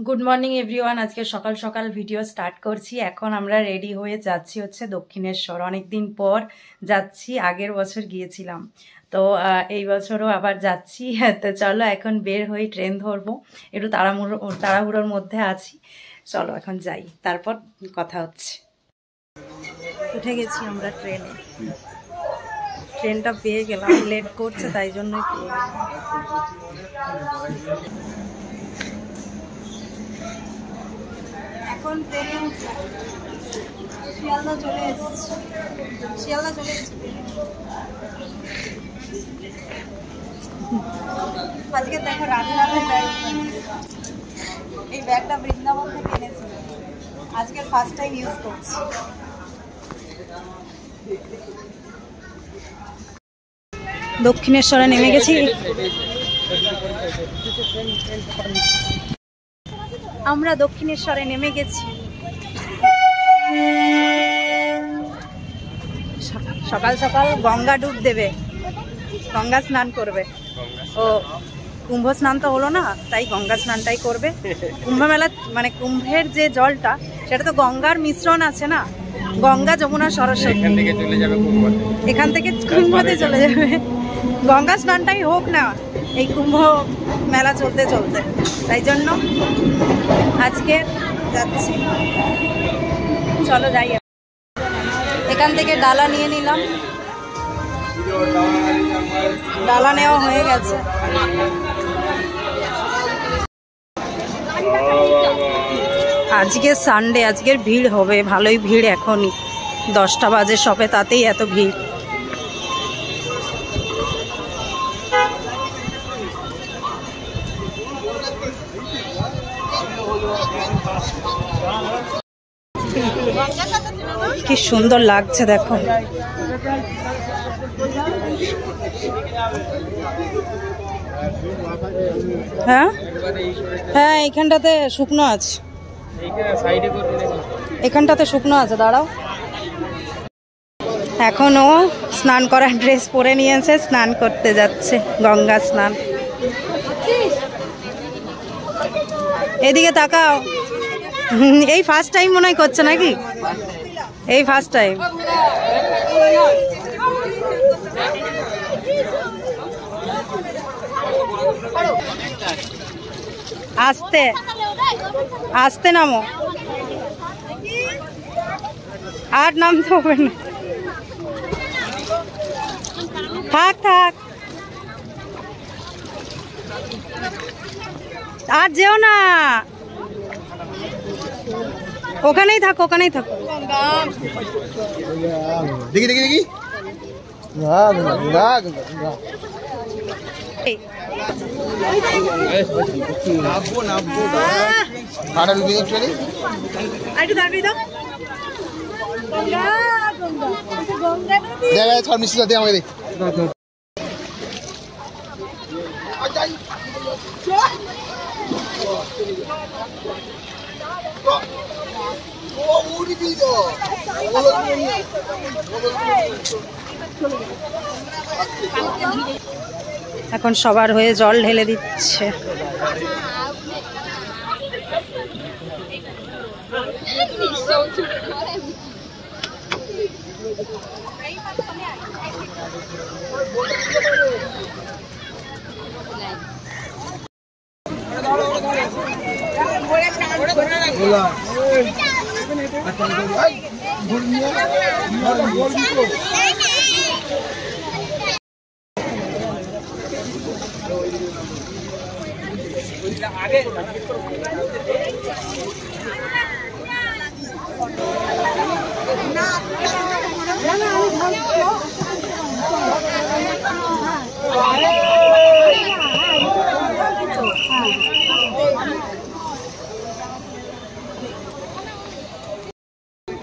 Good morning everyone. আজকে সকাল সকাল ভিডিও স্টার্ট করছি। এখন আমরা রেডি হয়ে যাচ্ছি হচ্ছে দক্ষিণেশ্বর। অনেকদিন পর যাচ্ছি, আগের বছর গিয়েছিলাম, তো এই বছরও আবার যাচ্ছি। তো চলো এখন বের হয়ে ট্রেন ধরবো, একটু তাড়াহুড়োর মধ্যে আছি। চলো এখন যাই, তারপর কথা হচ্ছে। উঠে গেছি আমরা ট্রেনে, ট্রেনটা পেয়ে গেলাম, লেট করছে তাই জন্যই পেয়ে গেলাম। এখন ট্রেনে শিয়ালদা চলে এসেছি, আজকে দেখো রাধে ব্যাগ, এই ব্যাগটা বৃন্দাবন থেকে এনেছি, আজকে ফার্স্ট টাইম ইউজ করছি। দক্ষিণেশ্বরে নেমে গেছি। আমরা দক্ষিণেশ্বরে নেমে গেছি। সকাল সকাল গঙ্গা ডুব দেবে, গঙ্গা স্নান করবে। ও কুম্ভ স্নান তো হলো না, তাই গঙ্গা স্নানটাই করবে। কুম্ভ মেলা মানে কুম্ভের যে জলটা, সেটা তো গঙ্গার মিশ্রণ আছে না, গঙ্গা যমুনা সরস্বতী, এখান থেকে কুম্ভতে চলে যাবে। গঙ্গা স্নানটাই হোক না এই কুম্ভ মেলা চলতে চলতে, তাই জন্য আজকে যাচ্ছি। চলো যাই। এখান থেকে ডালা নিয়ে নিলাম, ডালা নেওয়া হয়ে গেছে। আজকে সানডে, আজকের ভিড় হবে, ভালোই ভিড়। এখনই 10টা বাজে সবে, তাতেই এত ভিড়। কি সুন্দর লাগছে দেখো। হ্যাঁ হ্যাঁ, এইখানটাতে শুকনো আছে, এখানটাতে শুকনো আছে, দাঁড়াও। এখনো স্নান করার ড্রেস পরে নিয়েছে, স্নান করতে যাচ্ছে, গঙ্গা স্নান। এদিকে তাকাও। এই ফার্স্ট টাইম মনে হয় করছে নাকি? এই ফার্স্ট টাইম। আস্তে আস্তে নামো, আর নামতে হবে না, থাক থাক, আর যেও না, ওখানেই থাকো, ওখানেই থাকো। দেখি দেখি দেখি, এখন সবার হয়ে জল ঢেলে দিচ্ছে।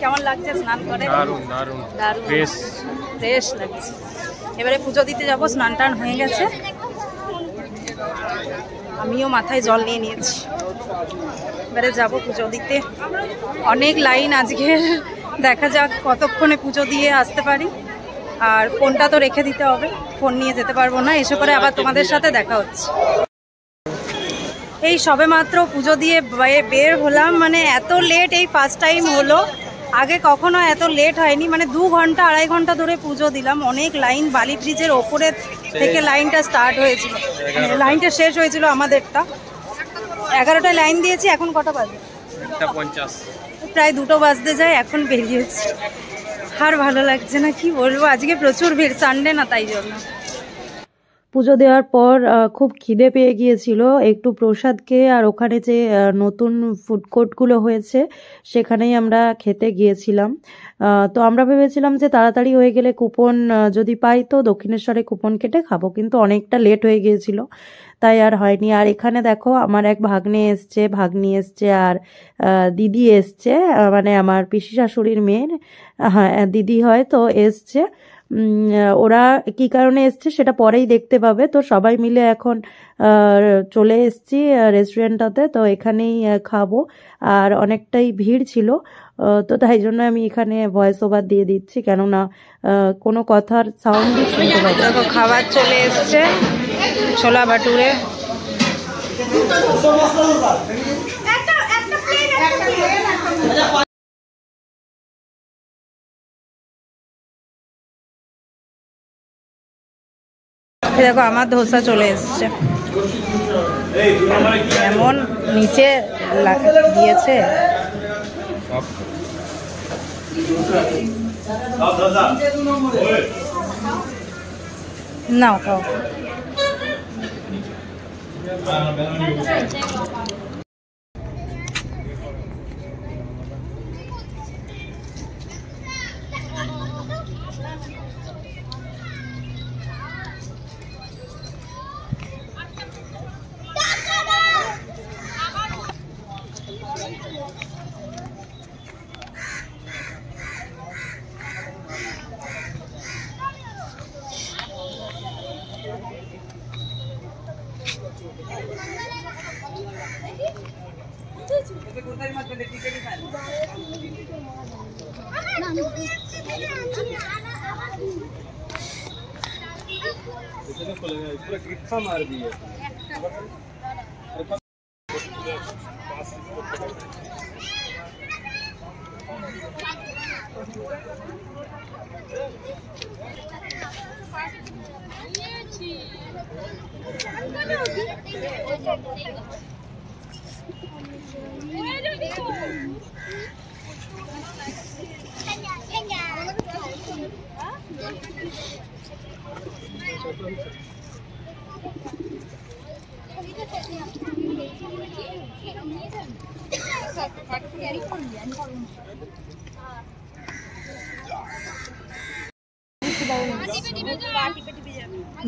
কেমন লাগছে স্নান করে? দারুণ দারুণ দারুণ, ফ্রেশ লাগছে। এবারে পুজো দিতে যাবো, স্নান টান হয়ে গেছে, আমিও মাথায় জল নিয়ে নিয়েছি। এবারে যাবো পুজো দিতে। অনেক লাইন আজকে, দেখা যাক কতক্ষণে পুজো দিয়ে আসতে পারি। আর ফোনটা তো রেখে দিতে হবে, ফোন নিয়ে যেতে পারবো না। এসে পরে আবার তোমাদের সাথে দেখা হচ্ছে। এই সবে মাত্র পুজো দিয়ে বের হলাম, মানে এত লেট এই ফার্স্ট টাইম হলো, আগে কখনো এত লেট হয়নি, মানে 2 ঘন্টা 2.5 ঘন্টা ধরে পুজো দিলাম। অনেক লাইন, বালি ব্রিজের ওপরে থেকে লাইনটা স্টার্ট হয়েছিল, লাইনটা শেষ হয়েছিল আমাদেরটা 11টায় লাইন দিয়েছি। এখন কটা বাজে? 1:50, প্রায় 2টো বাজতে যায়, এখন বেরিয়েছি। আর ভালো লাগছে না, কি বলবো, আজকে প্রচুর ভিড়, সানডে না তাই জন্য। পুজো দেওয়ার পর খুব খিদে পেয়ে গিয়েছিল, একটু প্রসাদ খেয়ে আর ওখানে যে নতুন ফুড কোর্টগুলো হয়েছে সেখানেই আমরা খেতে গিয়েছিলাম। তো আমরা ভেবেছিলাম যে তাড়াতাড়ি হয়ে গেলে কুপন যদি পাই তো দক্ষিণেশ্বরে কুপন কেটে খাবো, কিন্তু অনেকটা লেট হয়ে গিয়েছিল তাই আর হয়নি। আর এখানে দেখো আমার এক ভাগ্নে এসছে, ভাগ্নি এসছে আর দিদি এসছে, মানে আমার পিসি শাশুড়ির মেয়ের হ্যাঁ দিদি হয়, তো এসছে। ওরা কি কারণে এসছে সেটা পরেই দেখতে পাবে। তো সবাই মিলে এখন চলে এসছি রেস্টুরেন্টটাতে, তো এখানেই খাবো। আর অনেকটাই ভিড় ছিল, তো তাই জন্য আমি এখানে ভয়েস ওভার দিয়ে দিচ্ছি, কেননা কোনো কথার সাউন্ড শুনতে পাবো। দেখো খাবার চলে এসছে, ছোলা ভাটুরে। দেখো আমার ধোসা চলে এসছে, এমন নিচে দিয়েছে। নাও খাও। पूरा गिट्ठा मार दिए।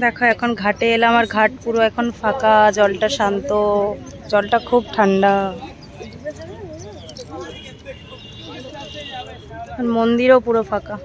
দেখো এখন ঘাটে এলাম, আর ঘাট পুরো এখন ফাঁকা, জলটা শান্ত, জলটা খুব ঠান্ডা, মন্দিরও পুরো ফাঁকা।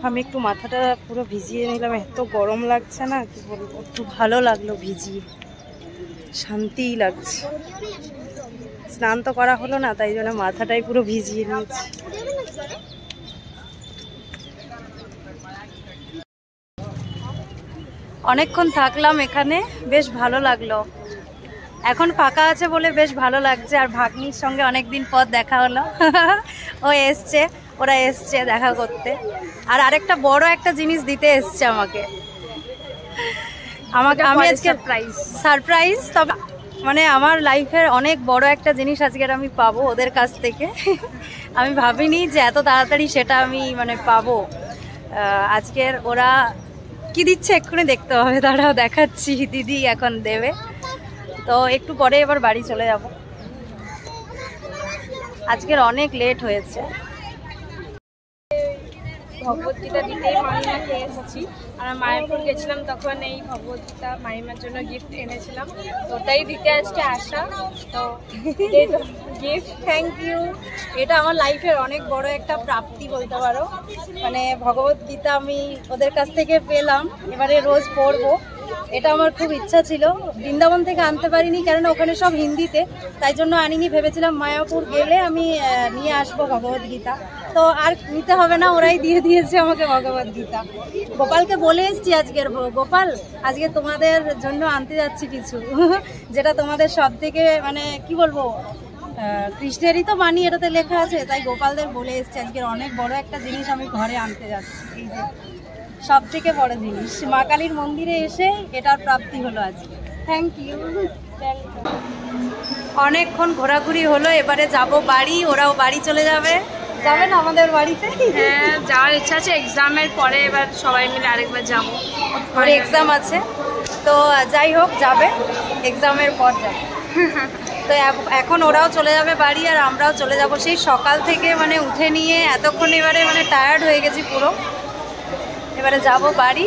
আমি একটু মাথাটা পুরো ভিজিয়ে নিলাম, এত গরম লাগছে না কি বলবো, একটু ভালো লাগলো ভিজিয়ে, শান্তিই লাগছে। স্নান তো করা হলো না, তাই জন্য মাথাটাই পুরো ভিজিয়ে নিয়েছি। অনেকক্ষণ থাকলাম এখানে, বেশ ভালো লাগলো। এখন ফাঁকা আছে বলে বেশ ভালো লাগছে। আর ভাগ্নির সঙ্গে অনেকদিন পর দেখা হলো, ও এসছে, ওরা এসছে দেখা করতে। আর আরেকটা বড় একটা জিনিস দিতে এসছে আমাকে, আমি আজকে সারপ্রাইজ। তবে মানে আমার লাইফের অনেক বড় একটা জিনিস আজকের আমি পাবো ওদের কাছ থেকে। আমি ভাবিনি যে এত তাড়াতাড়ি সেটা আমি মানে পাবো আজকের। ওরা কি দিচ্ছে এক্ষুনি দেখতে হবে, তারাও দেখাচ্ছি, দিদি এখন দেবে। তো একটু পরে এবার বাড়ি চলে যাব, আজকের অনেক লেট হয়েছে। ভগবদ্গীতা দিতেই মামিমাকে এসেছি। আর মায়াপুর গেছিলাম, তখন এই ভগবদ্গীতা মামিমার জন্য গিফট এনেছিলাম, তো ওটাই দিতে আজকে আসা। তো গিফট, থ্যাংক ইউ। এটা আমার লাইফের অনেক বড় একটা প্রাপ্তি বলতে পারো। মানে ভগবদ্গীতা আমি ওদের কাছ থেকে পেলাম, এবারে রোজ পড়বো। এটা আমার খুব ইচ্ছা ছিল, বৃন্দাবন থেকে আনতে পারিনি কেননা ওখানে সব হিন্দিতে, তাই জন্য আনিনি। ভেবেছিলাম মায়াপুর গেলে আমি নিয়ে আসবো ভগবদ্গীতা, তো আর নিতে হবে না, ওরাই দিয়ে দিয়েছে আমাকে ভগবদ্গীতা। গোপালকে বলে এসছি আজকের, গোপাল আজকে তোমাদের জন্য আনতে যাচ্ছি কিছু যেটা তোমাদের সব থেকে মানে কি বলবো কৃষ্ণেরই তো বাণী এটাতে লেখা আছে, তাই গোপালদের বলে এসছি আজকের অনেক বড় একটা জিনিস আমি ঘরে আনতে যাচ্ছি। এই যে সব থেকে বড় জিনিস, মা কালীর মন্দিরে এসে এটার প্রাপ্তি হলো আজকে। Thank you. অনেকক্ষণ ঘোরাঘুরি হলো, এবারে যাব বাড়ি, ওরাও বাড়ি চলে যাবে। যাবেন আমাদের বাড়িতে? হ্যাঁ, যাওয়ার ইচ্ছা আছে এক্সামের পরে, এবার সবাই মিলে আরেকবার যাবো। ওর এক্সাম আছে, তো যাই হোক যাবে, এক্সামের পর যাবে। তো এখন ওরাও চলে যাবে বাড়ি আর আমরাও চলে যাব। সেই সকাল থেকে মানে উঠে নিয়ে এতক্ষণ এবারে মানে টায়ার্ড হয়ে গেছি পুরো, এবারে যাব বাড়ি।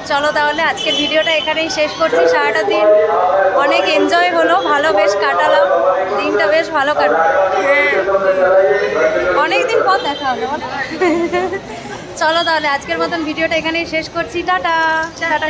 চলো তাহলে আজকের ভিডিওটা এখানেই শেষ করছি। সারাটা দিন অনেক এনজয় হলো, ভালো বেশ কাটালাম দিনটা, বেশ ভালো কাটলো। হ্যাঁ, অনেকদিন পর দেখা হলো। চলো তাহলে আজকের মতন ভিডিওটা এখানেই শেষ করছি। Tata tata.